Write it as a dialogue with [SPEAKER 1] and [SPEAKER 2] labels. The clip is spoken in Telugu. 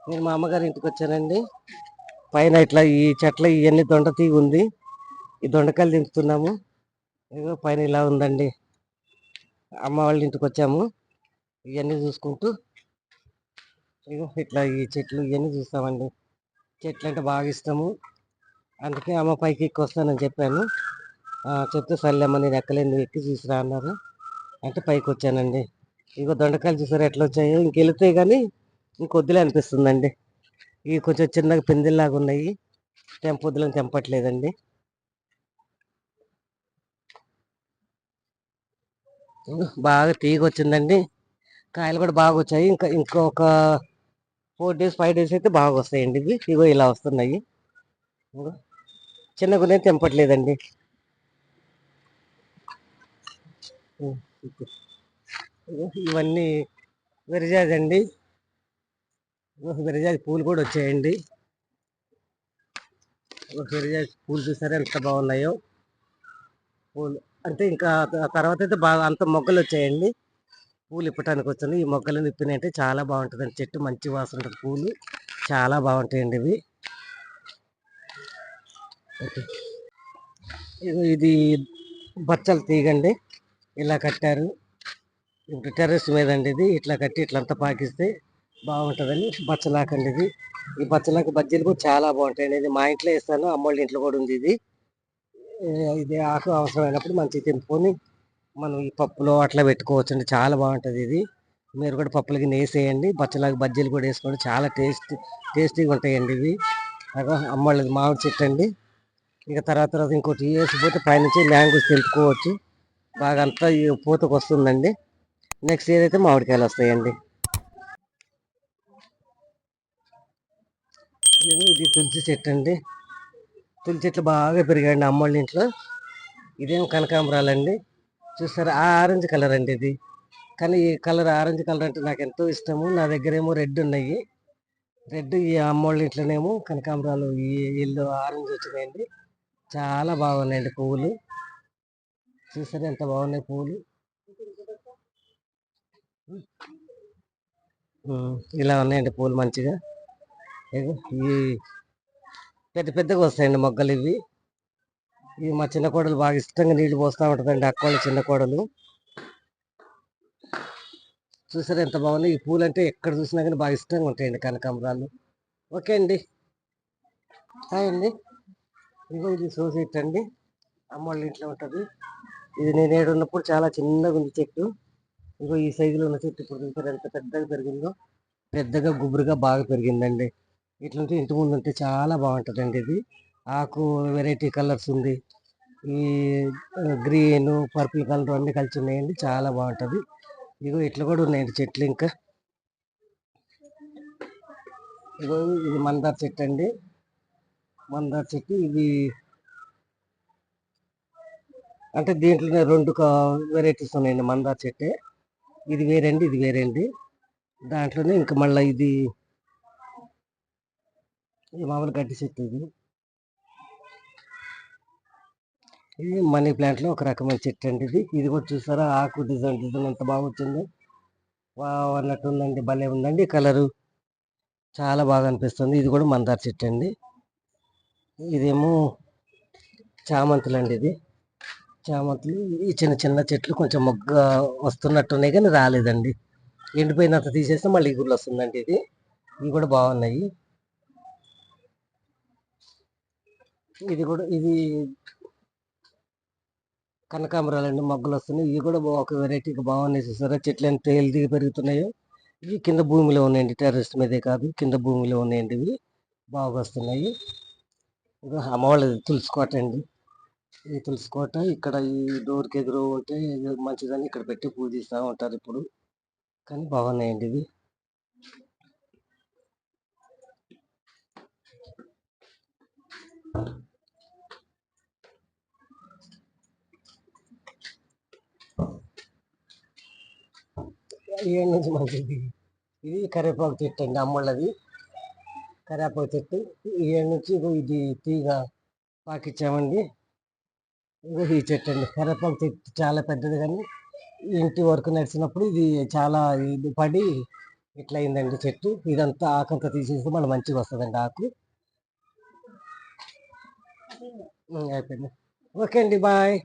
[SPEAKER 1] నేను మా అమ్మగారి ఇంటికి వచ్చానండి. పైన ఇట్లా ఈ చెట్ల ఇవన్నీ దొండ తీగ ఉంది. ఈ దొండకాయలు దింపుతున్నాము. ఇదిగో పైన ఇలా ఉందండి. అమ్మ వాళ్ళ ఇంటికి వచ్చాము. ఇవన్నీ చూసుకుంటూ ఇగో ఇట్లా ఈ చెట్లు ఇవన్నీ చూస్తామండి. చెట్లు అంటే బాగా ఇష్టము. అందుకే అమ్మ పైకి ఎక్కి వస్తానని చెప్పాను. చెప్తే సర్లేమ్మ నేను ఎక్కలేను, నువ్వు ఎక్కి చూసిరా అన్నారు. అంటే పైకి వచ్చానండి. ఇగో దొండకాయలు చూసారా ఎట్లా వచ్చాయో. ఇంకెళితే కానీ ఇంకొద్దులే అనిపిస్తుందండి. ఇవి కొంచెం చిన్నగా పిందెల్లాగా ఉన్నాయి. తెంపొద్దులని తెంపట్లేదండి. బాగా తీగ వచ్చిందండి. కాయలు కూడా బాగా వచ్చాయి. ఇంకొక 4 days 5 days అయితే బాగా వస్తాయండి. ఇగో ఇలా వస్తున్నాయి. ఇగో చిన్నగా ఉన్నాయి, తెంపట్లేదండి. ఇగో ఇవన్నీ విరజాజి అండి. విరజాజి పూలు కూడా వచ్చాయండి. విరజాజి పూలు చూసారా ఎంత బాగున్నాయో. పూలు అంటే ఇంకా తర్వాత అయితే బాగా అంత మొగ్గలు వచ్చాయండి. పూలు ఇప్పటానికి వచ్చింది. ఈ మొగ్గలను ఇప్పినాయంటే చాలా బాగుంటుందండి. చెట్టు మంచి వాసన ఉంటుంది. పూలు చాలా బాగుంటాయండి ఇవి. ఇది బచ్చల తీగండి. ఇలా కట్టారు. ఇప్పుడు టెర్రస్ మీద అండి ఇది. ఇట్లా కట్టి ఇట్లంతా పాకిస్తే బాగుంటుందని బచ్చలాకండి ఇది. ఈ బచ్చలాకు బజ్జీలు కూడా చాలా బాగుంటాయండి. ఇది మా ఇంట్లో వేస్తాను, అమ్మోళ్ళ ఇంట్లో కూడా ఉంది ఇది. ఇది ఆకు అవసరమైనప్పుడు మంచిగా తెంపుకొని మనం ఈ పప్పులో అట్లా పెట్టుకోవచ్చండి. చాలా బాగుంటుంది ఇది. మీరు కూడా పప్పులకి వేసేయండి. బచ్చలాకు బజ్జీలు కూడా వేసుకోండి. చాలా టేస్టీగా ఉంటాయండి ఇవి. అగో అమ్మోళ్ళది మామిడి చెట్టు అండి. ఇక తర్వాత ఇంకోటి వేసిపోతే పైనుంచి మ్యాంగోస్ తెంపుకోవచ్చు. బాగా అంతా ఈ పూతకు వస్తుందండి. నెక్స్ట్ ఇయర్ అయితే మామిడికాయలు వస్తాయండి. ఇది తులసి చెట్టు అండి. తులసి చెట్లు బాగా పెరిగాయండి అమ్మోళ్ళ ఇంట్లో. ఇదేం కనకాంబరాలండి. చూస్తారా ఆరెంజ్ కలర్ అండి ఇది. కానీ ఈ కలర్ ఆరెంజ్ కలర్ అంటే నాకు ఎంతో ఇష్టము. నా దగ్గర ఏమో రెడ్ ఉన్నాయి. రెడ్ ఈ అమ్మోళ్ళ ఇంట్లోనేమో కనకాంబరాలు ఈ ఎల్లో ఆరెంజ్ వచ్చినాయండి. చాలా బాగున్నాయండి పువ్వులు. చూసారా ఎంత బాగున్నాయి పువ్వులు. ఇలా ఉన్నాయండి పూలు మంచిగా. ఈ పెద్ద పెద్దగా వస్తాయండి మొగ్గలు ఇవి. ఇవి మా చిన్న కోడలు బాగా ఇష్టంగా నీళ్లు పోస్తూ ఉంటుందండి. అక్కోళ్ళ చిన్న కోడలు. చూసారా ఎంత బాగున్నాయి. ఈ పూలు అంటే ఎక్కడ చూసినా కానీ బాగా ఇష్టంగా ఉంటాయండి కనకాంబరాలు. ఓకే అండి. హాయ్ అండి. ఇదిగో ఇది సోసైట్ అండి. అమ్మోళ్ళ ఇంట్లో ఉంటుంది. ఇది నేను ఏడున్నప్పుడు చాలా చిన్నగా ఉంది చెట్టు. ఇగో ఈ సైజులో ఉన్న చెట్టు ఇప్పుడు చూసారు ఎంత పెద్దగా పెరిగిందో. పెద్దగా గుబురుగా బాగా పెరిగిందండి. ఇట్లుంటే ఇంటి ముందు ఉంటే చాలా బాగుంటుందండి ఇది. ఆకు వెరైటీ కలర్స్ ఉంది. ఈ గ్రీన్ పర్పుల్ కలర్ అన్ని కలిసి ఉన్నాయండి. చాలా బాగుంటుంది. ఇగో ఇట్లా కూడా ఉన్నాయండి చెట్లు. ఇంకా ఇగో ఇది మందార చెట్టు అండి. మందార చెట్టు ఇది అంటే దీంట్లోనే రెండు వెరైటీస్ ఉన్నాయండి. మందార చెట్టే ఇది వేరండి, ఇది వేరండి. దాంట్లోనే ఇంకా మళ్ళీ ఇది మామూలు గడ్డి చెట్టు ఇది. ఇది మనీ ప్లాంట్ లో ఒక రకమైన చెట్టు అండి ఇది. ఇది కూడా చూసారా ఆకు డిజైన్ ఎంత బాగా వచ్చిందో. వావ్ అన్నట్టు ఉందండి. భలే ఉందండి కలరు. చాలా బాగా అనిపిస్తుంది. ఇది కూడా మందార చెట్టు అండి. ఇదేమో చామంతులు అండి. ఇది చామంతులు. ఈ చిన్న చిన్న చెట్లు కొంచెం మొగ్గ వస్తున్నట్టున్నాయి కానీ రాలేదండి. ఎండిపోయినంత తీసేస్తే మళ్ళీ ఇగురు వస్తుందండి ఇది. ఇవి కూడా బాగున్నాయి. ఇది కనకాంబరాలండి. మొగ్గలు వస్తున్నాయి. ఇవి కూడా ఒక వెరైటీగా బాగున్నాయి. చూసారా చెట్లు ఎంత హెల్తీగా పెరుగుతున్నాయో. ఇవి కింద భూమిలో ఉన్నాయండి. టెర్రస్ మీదే కాదు కింద భూమిలో ఉన్నాయండి. ఇవి బాగా వస్తున్నాయి. అమ్మవాళ్ళది తులుసుకోట అండి. ఈ తులుసుకోట ఇక్కడ ఈ డోర్కి ఎదురు ఉంటే మంచిదని ఇక్కడ పెట్టి పూజిస్తూ ఉంటారు ఇప్పుడు. కానీ బాగున్నాయండి ఇవి. నుంచి మంచిది. ఇది కరివేపాకు చెట్టు అండి అమ్మళ్ళది. కరివేపాకు చెట్టు ఏడు నుంచి ఇది తీగ పాకిచ్చామండి. ఈ చెట్టు అండి. కరివేపాకు చెట్టు చాలా పెద్దది కానీ ఇంటి వరకు నడిచినప్పుడు ఇది చాలా ఇది పడి ఇట్లా అయిందండి చెట్టు. ఇదంతా ఆకంతా తీసేస్తే మళ్ళీ మంచిగా వస్తుందండి ఆకు. అయిపోయింది. ఓకే అండి, బాయ్.